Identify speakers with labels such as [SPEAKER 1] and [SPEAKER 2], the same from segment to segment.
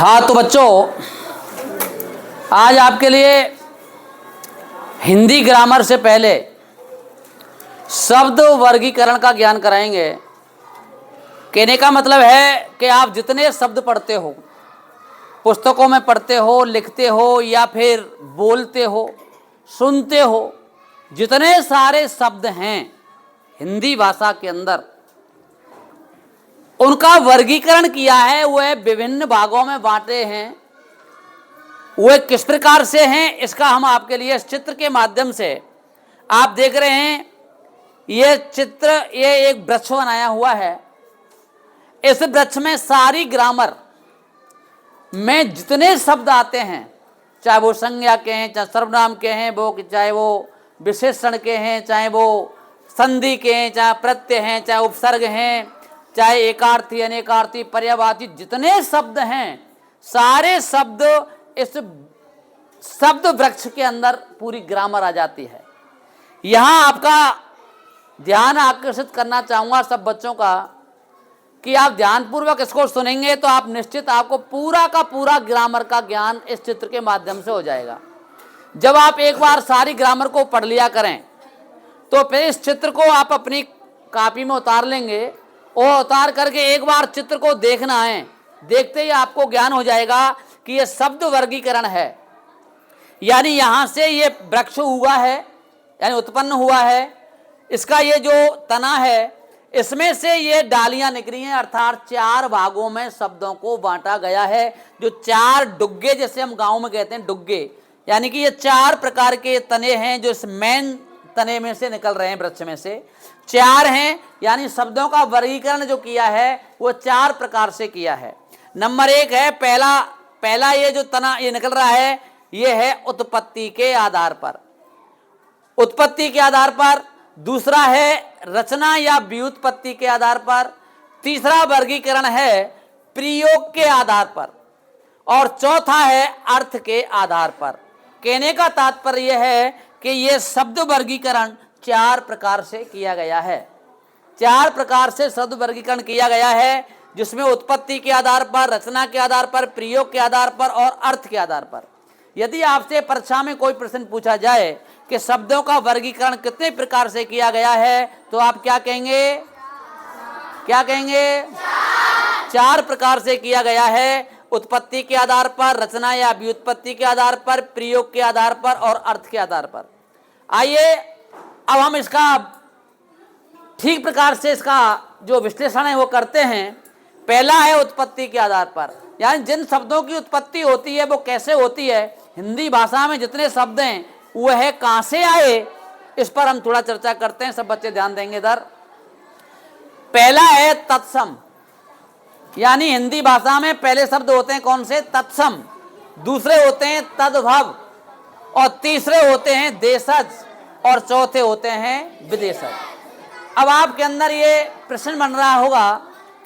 [SPEAKER 1] हाँ तो बच्चों, आज आपके लिए हिंदी ग्रामर से पहले शब्द वर्गीकरण का ज्ञान कराएंगे। कहने का मतलब है कि आप जितने शब्द पढ़ते हो, पुस्तकों में पढ़ते हो, लिखते हो या फिर बोलते हो, सुनते हो, जितने सारे शब्द हैं हिंदी भाषा के अंदर, उनका वर्गीकरण किया है। वह विभिन्न भागों में बांटे हैं। वह किस प्रकार से हैं, इसका हम आपके लिए इस चित्र के माध्यम से, आप देख रहे हैं ये चित्र, ये एक वृक्ष बनाया हुआ है। इस वृक्ष में सारी ग्रामर में जितने शब्द आते हैं, चाहे वो संज्ञा के हैं, चाहे सर्वनाम के हैं, वो चाहे वो विशेषण के हैं, चाहे वो संधि के हैं, चाहे प्रत्यय हैं, चाहे उपसर्ग हैं, चाहे एकार्थी, अनेकार्थी, पर्यायवाची, जितने शब्द हैं, सारे शब्द इस शब्द वृक्ष के अंदर पूरी ग्रामर आ जाती है। यहां आपका ध्यान आकर्षित करना चाहूंगा सब बच्चों का कि आप ध्यानपूर्वक इसको सुनेंगे तो आप निश्चित आपको पूरा का पूरा ग्रामर का ज्ञान इस चित्र के माध्यम से हो जाएगा। जब आप एक बार सारी ग्रामर को पढ़ लिया करें तो फिर इस चित्र को आप अपनी कॉपी में उतार लेंगे और उतार करके एक बार चित्र को देखना है। देखते ही आपको ज्ञान हो जाएगा कि यह शब्द वर्गीकरण है, यानी यहां से ये वृक्ष हुआ है, यानी उत्पन्न हुआ है। इसका ये जो तना है, इसमें से ये डालियां निकली हैं, अर्थात चार भागों में शब्दों को बांटा गया है। जो चार डुग्गे, जैसे हम गांव में कहते हैं डुग्गे, यानी कि ये चार प्रकार के तने हैं जो इस मेन तने में से निकल रहे हैं, वृक्ष में से चार हैं। यानी शब्दों का वर्गीकरण जो किया है वो चार प्रकार से किया है। नंबर एक है, पहला ये जो तना ये निकल रहा है, ये है उत्पत्ति के आधार पर, उत्पत्ति के आधार पर। दूसरा है रचना या व्युत्पत्ति के आधार पर। तीसरा वर्गीकरण है प्रयोग के आधार पर, और चौथा है अर्थ के आधार पर। कहने का तात्पर्य यह है कि यह शब्द वर्गीकरण चार प्रकार से किया गया है। चार प्रकार से शब्द वर्गीकरण किया गया है, जिसमें उत्पत्ति के आधार पर, रचना के आधार पर, प्रयोग के आधार पर और अर्थ के आधार पर। यदि आपसे परीक्षा में कोई प्रश्न पूछा जाए कि शब्दों का वर्गीकरण कितने प्रकार से किया गया है, तो आप क्या कहेंगे? क्या कहेंगे? चार प्रकार से किया गया है। उत्पत्ति के आधार पर, रचना या व्युत्पत्ति के आधार पर, प्रयोग के आधार पर और अर्थ के आधार पर। आइए अब हम इसका ठीक प्रकार से इसका जो विश्लेषण है वो करते हैं। पहला है उत्पत्ति के आधार पर, यानी जिन शब्दों की उत्पत्ति होती है वो कैसे होती है। हिंदी भाषा में जितने शब्द हैं वह कहां से आए, इस पर हम थोड़ा चर्चा करते हैं। सब बच्चे ध्यान देंगे इधर। पहला है तत्सम, यानी हिंदी भाषा में पहले शब्द होते हैं कौन से? तत्सम। दूसरे होते हैं तद्भव, और तीसरे होते हैं देशज, और चौथे होते हैं विदेशज। अब आपके अंदर ये प्रश्न बन रहा होगा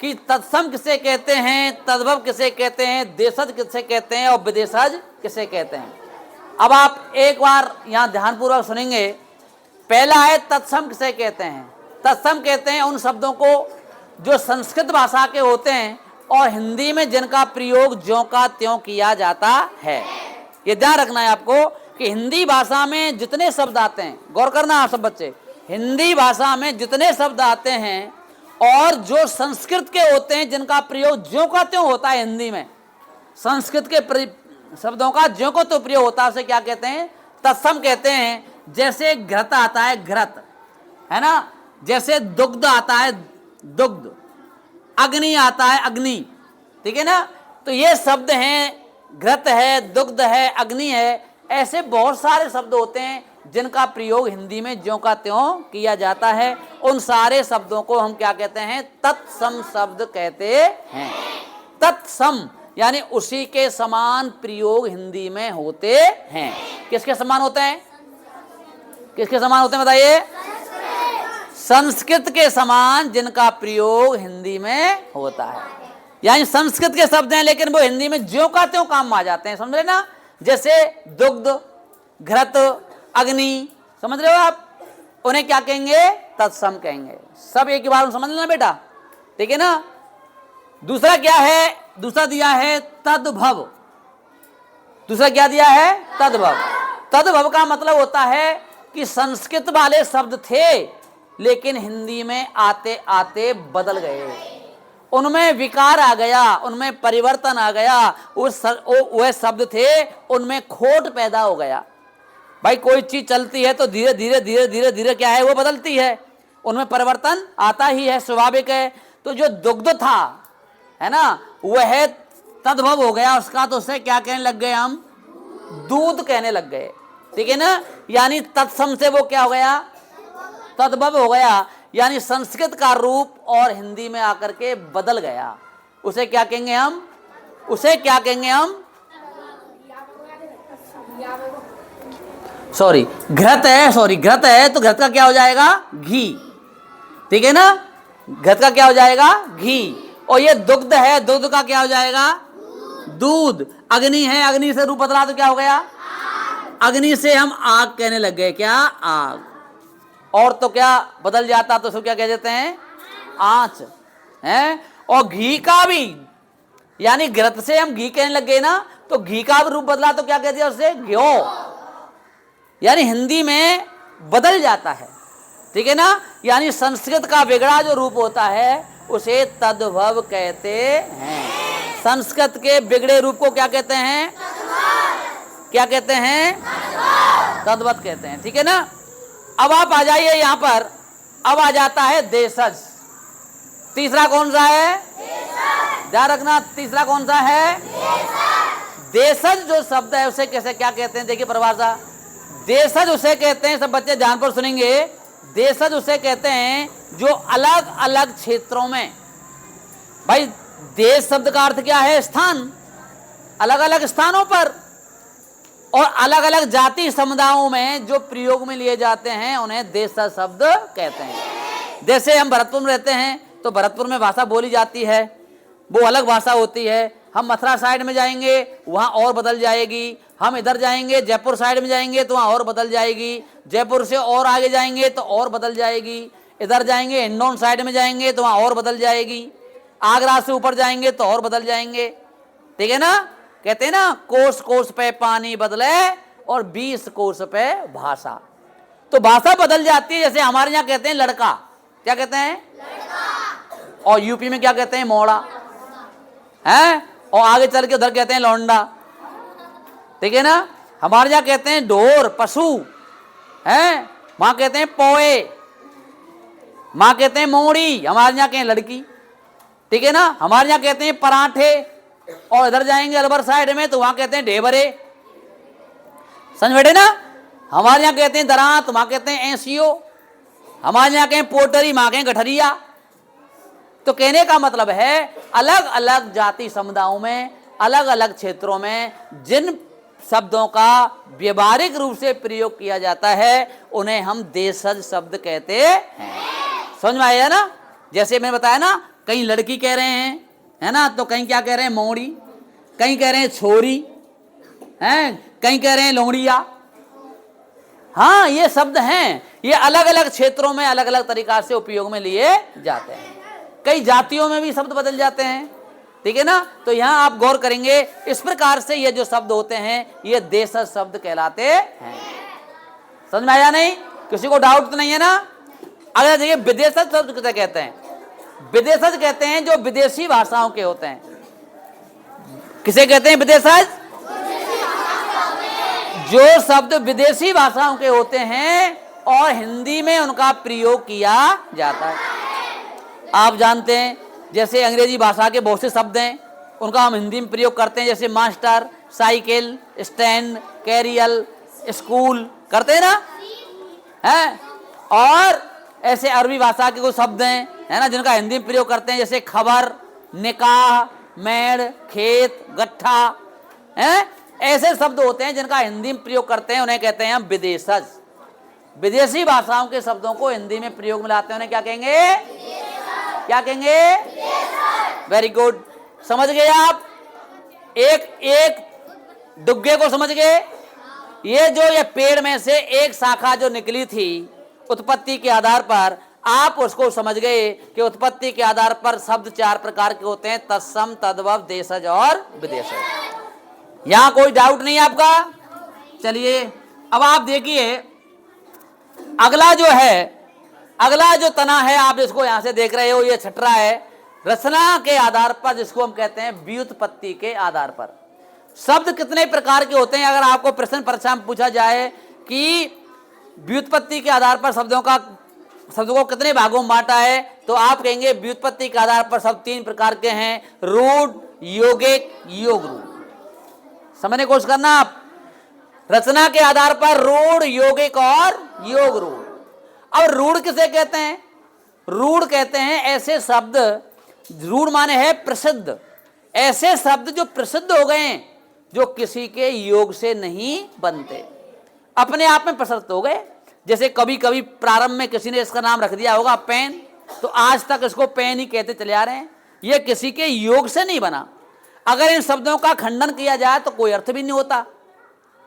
[SPEAKER 1] कि तत्सम किसे कहते हैं, तद्भव किसे कहते हैं, देशज किसे कहते हैं और विदेशज किसे कहते हैं। अब आप एक बार यहाँ ध्यानपूर्वक सुनेंगे। पहला है तत्सम किसे कहते हैं। तत्सम कहते हैं उन शब्दों को जो संस्कृत भाषा के होते हैं और हिंदी में जिनका प्रयोग ज्यों का त्यों किया जाता है। ये ध्यान रखना है आपको कि हिंदी भाषा में जितने शब्द आते हैं, गौर करना आप सब बच्चे, हिंदी भाषा में जितने शब्द आते हैं और जो संस्कृत के होते हैं जिनका प्रयोग ज्यों का त्यों होता है, हिंदी में संस्कृत के शब्दों का ज्यों को त्यों प्रयोग होता है, उसे क्या कहते हैं? तत्सम कहते हैं। जैसे घृत आता है, घृत है ना, जैसे दुग्ध आता है, दुग्ध, अग्नि आता है, अग्नि, ठीक है ना। तो ये शब्द हैं, घृत है, दुग्ध है, अग्नि है। ऐसे बहुत सारे शब्द होते हैं जिनका प्रयोग हिंदी में ज्यों का त्यों किया जाता है। उन सारे शब्दों को हम क्या कहते हैं? तत्सम शब्द कहते हैं। तत्सम यानी उसी के समान प्रयोग हिंदी में होते हैं। किसके समान होते हैं? किसके समान होते हैं बताइए? संस्कृत के समान जिनका प्रयोग हिंदी में होता है। यानी संस्कृत के शब्द हैं लेकिन वो हिंदी में ज्यों का त्यों काम में आ जाते हैं। समझ रहे ना? जैसे दुग्ध, घृत, अग्नि, समझ रहे हो आप? उन्हें क्या कहेंगे? तत्सम कहेंगे। सब एक ही बार समझ लेना बेटा, ठीक है ना। दूसरा क्या है? दूसरा दिया है तद्भव। दूसरा क्या दिया है? तद्भव। तद्भव का मतलब होता है कि संस्कृत वाले शब्द थे लेकिन हिंदी में आते आते बदल गए, उनमें विकार आ गया, उनमें परिवर्तन आ गया, वह शब्द थे उनमें खोट पैदा हो गया। भाई कोई चीज चलती है तो धीरे धीरे धीरे धीरे धीरे क्या है, वो बदलती है, उनमें परिवर्तन आता ही है, स्वाभाविक है। तो जो दुग्ध था है ना, वह तद्भव हो गया उसका, तो उससे क्या कहने लग गए हम? दूध कहने लग गए, ठीक है ना। यानी तत्सम से वो क्या हो गया? तद्भव हो गया, यानी संस्कृत का रूप और हिंदी में आकर के बदल गया। उसे क्या कहेंगे हम? उसे क्या कहेंगे हम? सॉरी घृत है, सॉरी घृत है, तो घृत का क्या हो जाएगा? घी, ठीक है ना। घृत का क्या हो जाएगा? घी। और ये दुग्ध है, दुग्ध का क्या हो जाएगा? दूध। अग्नि है, अग्नि से रूप बदला तो क्या हो गया? अग्नि से हम आग कहने लग गए, क्या? आग। और तो क्या बदल जाता तो उसको क्या कह देते हैं? आंच है। और घी का भी, यानी घृत से हम घी कहने लग गए ना, तो घी का भी रूप बदला तो क्या कह दिया उससे? घ्यो। यानी हिंदी में बदल जाता है, ठीक है ना। यानी संस्कृत का बिगड़ा जो रूप होता है उसे तद्भव कहते हैं। संस्कृत के बिगड़े रूप को क्या कहते हैं? क्या कहते हैं? तद्भव कहते हैं, ठीक है ना। अब आप आ जाइए यहां पर, अब आ जाता है देशज। तीसरा कौन सा है? ध्यान रखना, तीसरा कौन सा है? देशज जो शब्द है उसे कैसे क्या कहते हैं? देखिए परिभाषा, देशज उसे कहते हैं, सब बच्चे ध्यान पर सुनेंगे, देशज उसे कहते हैं जो अलग अलग क्षेत्रों में, भाई देश शब्द का अर्थ क्या है? स्थान, अलग अलग स्थानों पर और अलग अलग जाति समुदायों में जो प्रयोग में लिए जाते हैं उन्हें देशज शब्द कहते हैं। जैसे हम भरतपुर में रहते हैं तो भरतपुर में भाषा बोली जाती है, वो अलग भाषा होती है। हम मथुरा साइड में जाएंगे वहाँ और बदल जाएगी, हम इधर जाएंगे जयपुर साइड में जाएंगे तो वहाँ और बदल जाएगी, जयपुर से और आगे जाएंगे तो और बदल जाएगी, इधर जाएंगे हिंडौन साइड में जाएंगे तो वहाँ और बदल जाएगी, आगरा से ऊपर जाएंगे तो और बदल जाएंगे, ठीक है ना। कहते हैं ना, कोस कोस पे पानी बदले और 20 कोस पे भाषा। तो भाषा बदल जाती है। जैसे हमारे यहाँ कहते हैं लड़का, क्या कहते हैं? लड़का। और यूपी में क्या कहते हैं? मोड़ा है। और आगे चल के उधर कहते हैं लौंडा, ठीक है ना। हमारे यहाँ कहते हैं ढोर, पशु है, वहां कहते हैं पोए, वहां कहते हैं मोड़ी, हमारे यहाँ कहते हैं लड़की, ठीक है ना। हमारे यहाँ कहते हैं पराठे और इधर जाएंगे अलवर साइड में तो वहां कहते हैं ढेबरे, समझ बैठे ना। हमारे यहाँ कहते हैं दरांत, वहां कहते हैं ऐसियो, हमारे यहाँ कहें पोटरी, वहां कहें गठरिया। तो कहने का मतलब है अलग अलग जाति समुदायों में, अलग अलग क्षेत्रों में जिन शब्दों का व्यवहारिक रूप से प्रयोग किया जाता है उन्हें हम देशज शब्द कहते हैं। समझ में आया ना। जैसे मैंने बताया ना, कहीं लड़की कह रहे हैं है ना, तो कहीं क्या कह रहे हैं? मोड़ी, कहीं कह रहे हैं छोरी हैं, कहीं कह रहे हैं लोहड़िया। हाँ, ये शब्द हैं, ये अलग अलग क्षेत्रों में अलग अलग तरीका से उपयोग में लिए जाते हैं। कई जातियों में भी शब्द बदल जाते हैं, ठीक है ना। तो यहाँ आप गौर करेंगे, इस प्रकार से ये जो शब्द होते हैं ये देशज शब्द कहलाते हैं। समझ में आया नहीं? किसी को डाउट तो नहीं है ना। अगर देखिए विदेशज शब्द किसे कहते हैं? विदेशज कहते हैं जो विदेशी भाषाओं के होते हैं। किसे कहते हैं विदेशज? जो शब्द विदेशी भाषाओं के होते हैं और हिंदी में उनका प्रयोग किया जाता है। आप जानते हैं जैसे अंग्रेजी भाषा के बहुत से शब्द हैं, उनका हम हिंदी में प्रयोग करते हैं, जैसे master, cycle, stand, carrier, school करते हैं ना, है। और ऐसे अरबी भाषा के कुछ शब्द हैं है ना, जिनका हिंदी में प्रयोग करते हैं, जैसे खबर, निकाह, मेड़, खेत, गट्ठा है। ऐसे शब्द होते हैं जिनका हिंदी में प्रयोग करते हैं, उन्हें कहते हैं हम विदेशज। विदेशी भाषाओं के शब्दों को हिंदी में प्रयोग में लाते हैं, उन्हें क्या कहेंगे? क्या कहेंगे? वेरी गुड, समझ गए आप। एक एक डुग्गे को समझ गए। ये जो ये पेड़ में से एक शाखा जो निकली थी उत्पत्ति के आधार पर, आप उसको समझ गए कि उत्पत्ति के आधार पर शब्द 4 प्रकार के होते हैं, तत्सम, तद्भव, देशज और विदेशज। यहां कोई डाउट नहीं आपका? चलिए अब आप देखिए अगला जो है, अगला जो तना है आप इसको यहां से देख रहे हो, ये छठरा है रचना के आधार पर, जिसको हम कहते हैं व्युत्पत्ति के आधार पर। शब्द कितने प्रकार के होते हैं? अगर आपको प्रश्न परीक्षा में पूछा जाए कि व्युत्पत्ति के आधार पर शब्दों को कितने भागों में बांटा है, तो आप कहेंगे व्युत्पत्ति के आधार पर शब्द 3 प्रकार के हैं, रूढ़, यौगिक, योग रूढ़। समझने की कोशिश करना आप। रचना के आधार पर रूढ़, यौगिक और योग रूढ़। अब रूढ़ किसे कहते हैं? रूढ़ कहते हैं ऐसे शब्द, रूढ़ माने है प्रसिद्ध, ऐसे शब्द जो प्रसिद्ध हो गए, जो किसी के योग से नहीं बनते, अपने आप में प्रसिद्ध हो गए। जैसे कभी कभी प्रारंभ में किसी ने इसका नाम रख दिया होगा पेन, तो आज तक इसको पेन ही कहते चले आ रहे हैं, ये किसी के योग से नहीं बना। अगर इन शब्दों का खंडन किया जाए तो कोई अर्थ भी नहीं होता,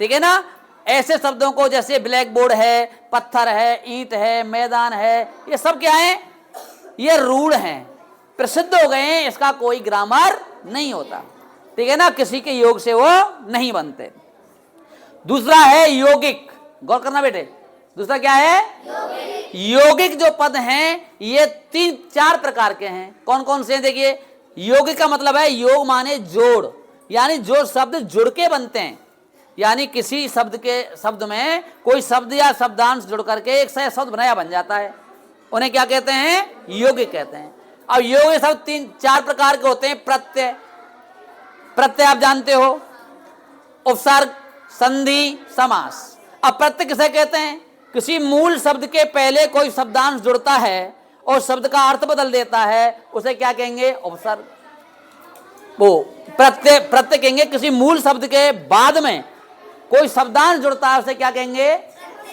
[SPEAKER 1] ठीक है ना। ऐसे शब्दों को जैसे ब्लैक बोर्ड है, पत्थर है, ईंट है, मैदान है, ये सब क्या है? ये रूढ़ हैं, प्रसिद्ध हो गए हैं, इसका कोई ग्रामर नहीं होता, ठीक है ना, किसी के योग से वो नहीं बनते। दूसरा है यौगिक, गौर करना बेटे, दूसरा क्या है? यौगिक जो पद हैं ये 3-4 प्रकार के हैं। कौन कौन से हैं? देखिए, यौगिक का मतलब है योग माने जोड़, यानी जो शब्द जुड़ के बनते हैं, यानी किसी शब्द में कोई शब्द या शब्दांश जुड़ करके एक सही शब्द बनाया बन जाता है, उन्हें क्या कहते हैं? यौगिक कहते हैं। अब यौगिक शब्द 3-4 प्रकार के होते हैं। प्रत्यय, प्रत्यय आप जानते हो, उपसर्ग, संधि, समास। अब प्रत्यय किसे कहते हैं? किसी मूल शब्द के पहले कोई शब्दांश जुड़ता है और शब्द का अर्थ बदल देता है, उसे क्या कहेंगे? उपसर्ग। वो प्रत्यय कहेंगे। किसी मूल शब्द के बाद में कोई शब्दांश जुड़ता है, उसे क्या कहेंगे?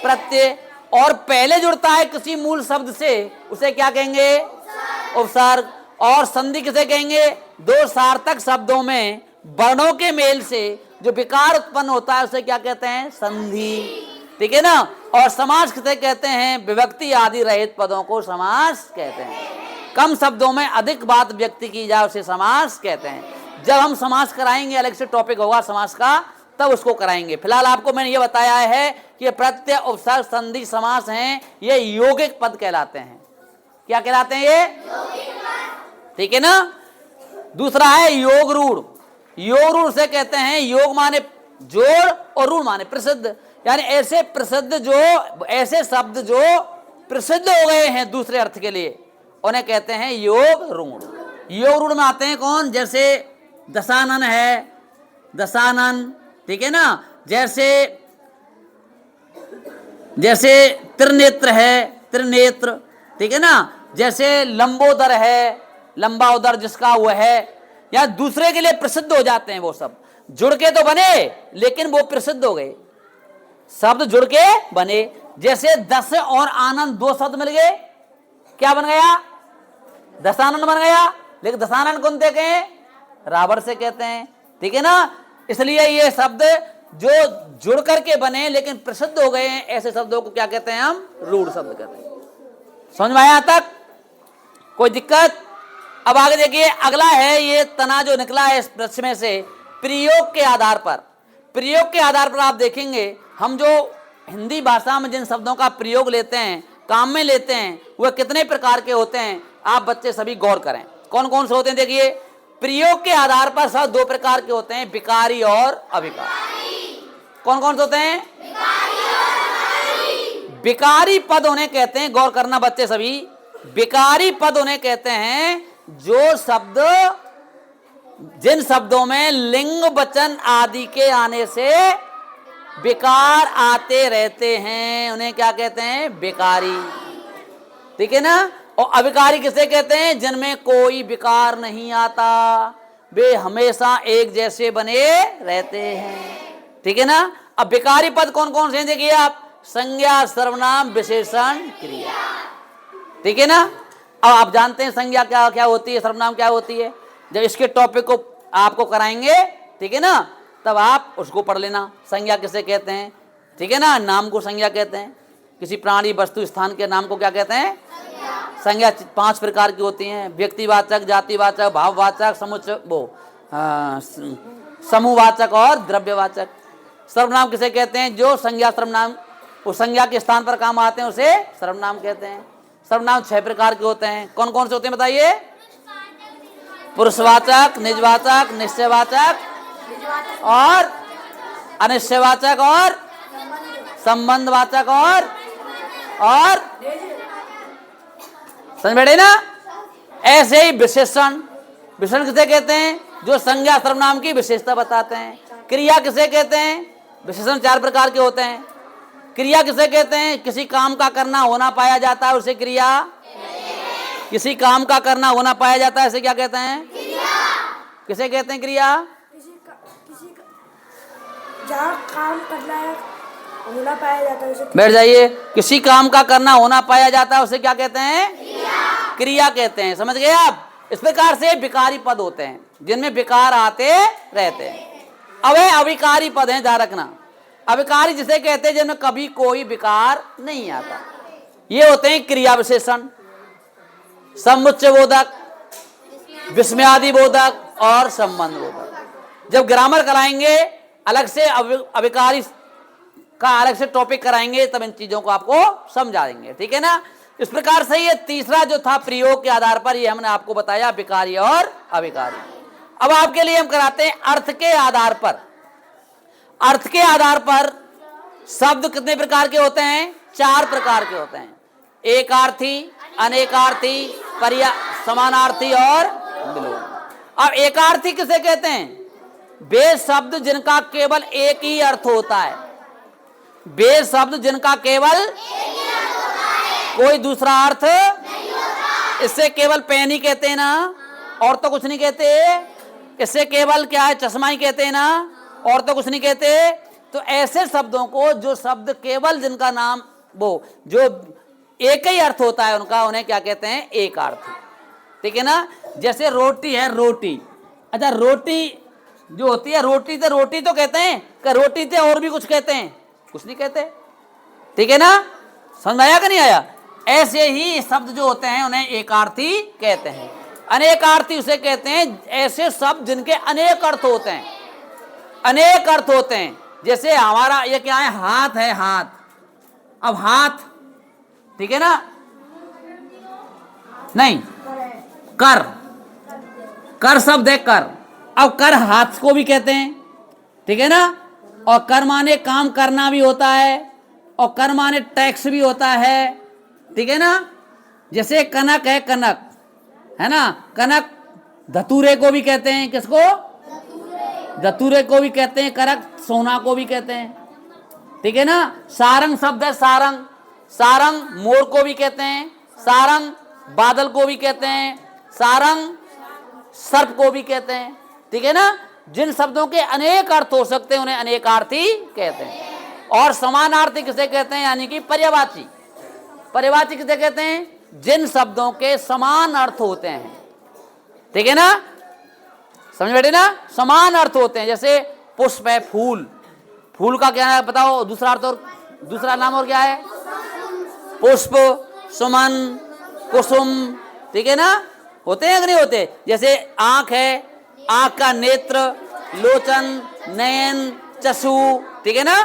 [SPEAKER 1] प्रत्यय। और पहले जुड़ता है किसी मूल शब्द से, उसे क्या कहेंगे? उपसर्ग। और संधि किसे कहेंगे? 2 सार्थक शब्दों में वर्णों के मेल से जो विकार उत्पन्न होता है, उसे क्या कहते हैं? संधि, ठीक है ना। और समास किसे कहते हैं? विभक्ति आदि रहित पदों को समास कहते हैं। कम शब्दों में अधिक बात व्यक्त की जाए उसे समास कहते हैं। जब हम समास कराएंगे, अलग से टॉपिक होगा समास का, तब उसको कराएंगे। फिलहाल आपको मैंने ये बताया है कि प्रत्यय, उपसर्ग, संधि, समास हैं, ये यौगिक पद कहलाते हैं। क्या कहलाते हैं ये? ठीक है ना। दूसरा है योग रूढ़। योग रूढ़ से कहते हैं, योग माने जोड़ और रूढ़ माने प्रसिद्ध, यानी ऐसे प्रसिद्ध जो ऐसे शब्द जो प्रसिद्ध हो गए हैं दूसरे अर्थ के लिए, उन्हें कहते हैं योग रूढ़। योग रूढ़ में आते हैं कौन? जैसे दशानन है, दशानन, ठीक है ना। जैसे त्रिनेत्र है, त्रिनेत्र, ठीक है ना। जैसे लंबोदर है, लंबा उदर जिसका वो है, या दूसरे के लिए प्रसिद्ध हो जाते हैं। वो सब जुड़ के तो बने लेकिन वो प्रसिद्ध हो गए, शब्द जुड़ के बने। जैसे दस और आनंद 2 शब्द मिल गए, क्या बन गया? दशानन बन गया। लेकिन दशानन कौन देखे हैं? रावण से कहते हैं, ठीक है ना। इसलिए ये शब्द जो जुड़ करके बने लेकिन प्रसिद्ध हो गए हैं, ऐसे शब्दों को क्या कहते हैं? हम रूढ़ शब्द कहते हैं। समझ में आया यहां तक? कोई दिक्कत? अब आगे देखिए, अगला है ये तना जो निकला है इस वृक्ष में से, प्रयोग के आधार पर। प्रयोग के आधार पर आप देखेंगे, हम जो हिंदी भाषा में जिन शब्दों का प्रयोग लेते हैं, काम में लेते हैं, वह कितने प्रकार के होते हैं, आप बच्चे सभी गौर करें। कौन कौन से होते हैं? देखिए, प्रयोग के आधार पर सब 2 प्रकार के होते हैं, विकारी और अविकारी। कौन कौन से होते हैं? विकारी पद उन्हें कहते हैं, गौर करना बच्चे सभी, विकारी पद उन्हें कहते हैं जो शब्द, जिन शब्दों में लिंग वचन आदि के आने से विकार आते रहते हैं, उन्हें क्या कहते हैं? विकारी, ठीक है ना। और अविकारी किसे कहते हैं? जिनमें कोई विकार नहीं आता, वे हमेशा एक जैसे बने रहते हैं, ठीक है ना। अब विकारी पद कौन कौन से हैं? देखिए आप, संज्ञा, सर्वनाम, विशेषण, क्रिया, ठीक है ना। अब आप जानते हैं संज्ञा क्या क्या होती है, सर्वनाम क्या होती है। जब इसके टॉपिक को आपको कराएंगे, ठीक है ना, तब आप उसको पढ़ लेना। संज्ञा किसे कहते हैं, ठीक है ना। नाम को संज्ञा कहते हैं, किसी प्राणी, वस्तु, स्थान के नाम को क्या कहते हैं? संज्ञा 5 प्रकार की होती हैं, व्यक्तिवाचक, जातिवाचक, भाववाचक, समूहवाचक और द्रव्यवाचक। सर्वनाम किसे कहते हैं? जो संज्ञा सर्वनाम उस संज्ञा के स्थान पर काम आते हैं उसे सर्वनाम कहते हैं। सर्वनाम 6 प्रकार के होते हैं। कौन कौन से होते हैं बताइए? पुरुषवाचक, निजवाचक, निश्चयवाचक और अनिश्चयवाचक और संबंधवाचक और समझ बैठे ना? ऐसे ही विशेषण, विशेषण किसे कहते हैं? जो संज्ञा सर्वनाम की विशेषता बताते हैं। क्रिया किसे कहते हैं? विशेषण 4 प्रकार के होते हैं। क्रिया किसे कहते हैं? किसी काम का करना होना पाया जाता है उसे क्रिया। किसी काम का करना होना पाया जाता है इसे क्या कहते हैं? क्रिया। किसे कहते हैं क्रिया?
[SPEAKER 2] जहाँ काम करना है होना पाया जाता है उसे।
[SPEAKER 1] बैठ जाइए। किसी काम का करना होना पाया जाता है उसे क्या कहते हैं? क्रिया। क्रिया कहते हैं। समझ गए आप? इस प्रकार से विकारी पद होते हैं जिनमें विकार आते रहते हैं। अब अविकारी पद हैं, ध्यान रखना। अविकारी जिसे कहते हैं जिनमें कभी कोई विकार नहीं आता, ये होते हैं क्रिया विशेषण। समुच्चय बोधक, विस्मयादि बोधक और संबंध बोधक। जब ग्रामर कराएंगे अलग से, अविकारी का अलग से टॉपिक कराएंगे, तब इन चीजों को आपको समझा देंगे। ठीक है ना? इस प्रकार से ये तीसरा जो था प्रयोग के आधार पर, ये हमने आपको बताया विकारी और अविकारी। अब आपके लिए हम कराते हैं अर्थ के आधार पर। अर्थ के आधार पर शब्द कितने प्रकार के होते हैं? 4 प्रकार के होते हैं। एकार्थी, अनेकार्थी, समानार्थी और विलोम। अब एकार्थी किसे कहते हैं? वे शब्द जिनका केवल एक ही अर्थ होता है। वे शब्द जिनका केवल कोई दूसरा अर्थ नहीं होता। इससे केवल पेन ही कहते हैं ना, और तो कुछ नहीं कहते। इससे केवल क्या है? चश्मा ही कहते हैं ना, और तो कुछ नहीं कहते। तो ऐसे शब्दों को, जो शब्द केवल जिनका नाम वो जो एक ही अर्थ होता है उनका, उन्हें क्या कहते हैं? एक अर्थ। ठीक है ना? जैसे रोटी है, रोटी। अच्छा, रोटी जो होती है, रोटी तो रोटी तो कहते हैं कि रोटी थे और भी कुछ कहते हैं? कुछ नहीं कहते। ठीक है ना? समझ आया कि नहीं आया? ऐसे ही शब्द जो होते हैं उन्हें एकार्थी कहते हैं। अनेकार्थी उसे कहते हैं ऐसे शब्द जिनके अनेक अर्थ होते हैं। अनेक अर्थ होते हैं। जैसे हमारा ये क्या है? हाथ है, हाथ। अब हाथ, ठीक है ना? नहीं, कर, कर शब्द है, कर। अब कर हाथ को भी कहते हैं। ठीक है ना? और कर माने काम करना भी होता है, और कर माने टैक्स भी होता है। ठीक है ना? जैसे कनक है, कनक है ना? कनक धतूरे को भी कहते हैं। किसको? धतूरे को भी कहते हैं। करक सोना को भी कहते हैं। ठीक है ना? सारंग शब्द है, सारंग। सारंग मोर को भी कहते हैं। सारंग बादल को भी कहते हैं। सारंग सर्प को भी कहते हैं। ठीक है ना? जिन शब्दों के अनेक अर्थ हो सकते हैं उन्हें अनेकार्थी कहते हैं। और समानार्थी किसे कहते हैं? यानी कि पर्यायवाची। पर्यायवाची किसे कहते हैं? जिन शब्दों के समान अर्थ होते हैं। ठीक है ना? समझ बैठे ना? समान अर्थ होते हैं। जैसे पुष्प है, फूल। फूल का क्या है बताओ? दूसरा अर्थ और दूसरा नाम और क्या है? पुष्प, सुमन, कुसुम। ठीक है ना? होते हैं कि नहीं होते? जैसे आंख है, आंख का नेत्र, लोचन, नयन, चक्षु। ठीक है ना?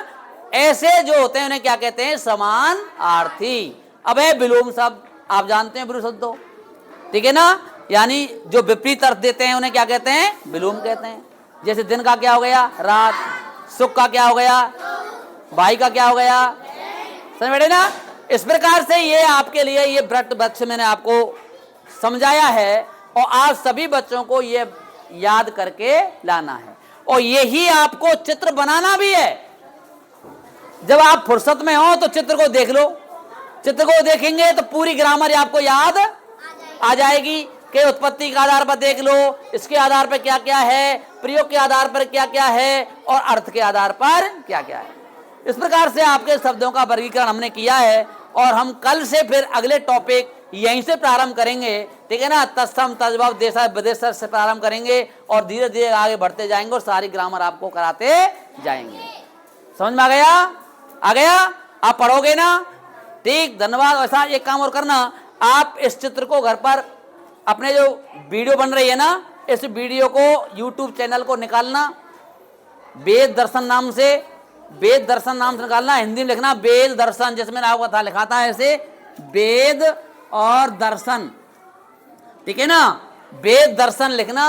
[SPEAKER 1] ऐसे जो होते हैं उन्हें क्या कहते हैं? समानार्थी। अब है विलोम शब्द, आप जानते हैं विलोम शब्द। ठीक है ना? यानी जो विपरीत अर्थ देते हैं उन्हें क्या कहते हैं? विलोम कहते हैं। जैसे दिन का क्या हो गया? रात। सुख का क्या हो गया? भाई का क्या हो गया? समझ बैठे ना? इस प्रकार से ये आपके लिए ये व्रत वृक्ष मैंने आपको समझाया है, और आप सभी बच्चों को ये याद करके लाना है। और यही आपको चित्र बनाना भी है। जब आप फुर्सत में हो तो चित्र को देख लो। चित्र को देखेंगे तो पूरी ग्रामर आपको याद आ जाएगी कि उत्पत्ति के आधार पर देख लो, इसके आधार पर क्या क्या है, प्रयोग के आधार पर क्या क्या है, और अर्थ के आधार पर क्या क्या है। इस प्रकार से आपके शब्दों का वर्गीकरण हमने किया है, और हम कल से फिर अगले टॉपिक यहीं से प्रारंभ करेंगे। ठीक है ना? तत्सम, तद्भव, देशा, विदेशा से प्रारंभ करेंगे, और धीरे धीरे आगे बढ़ते जाएंगे, और सारी ग्रामर आपको कराते जाएंगे। समझ में आ गया? आ गया? आप पढ़ोगे ना? ठीक, धन्यवाद। ऐसा एक काम और करना, आप इस चित्र को घर पर अपने जो वीडियो बन रही है ना, इस वीडियो को YouTube चैनल को निकालना, वेद दर्शन नाम से, वेद दर्शन नाम से निकालना, हिंदी में लिखना वेद दर्शन, जिसमें आपको था लिखाता है ऐसे वेद और दर्शन, ठीक है ना। वेद दर्शन लिखना,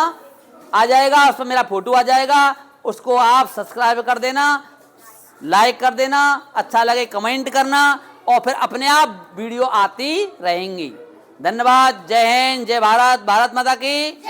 [SPEAKER 1] आ जाएगा, उस पर मेरा फोटो आ जाएगा, उसको आप सब्सक्राइब कर देना, लाइक कर देना, अच्छा लगे कमेंट करना, और फिर अपने आप वीडियो आती रहेंगी। धन्यवाद। जय हिंद, जय भारत, भारत माता की।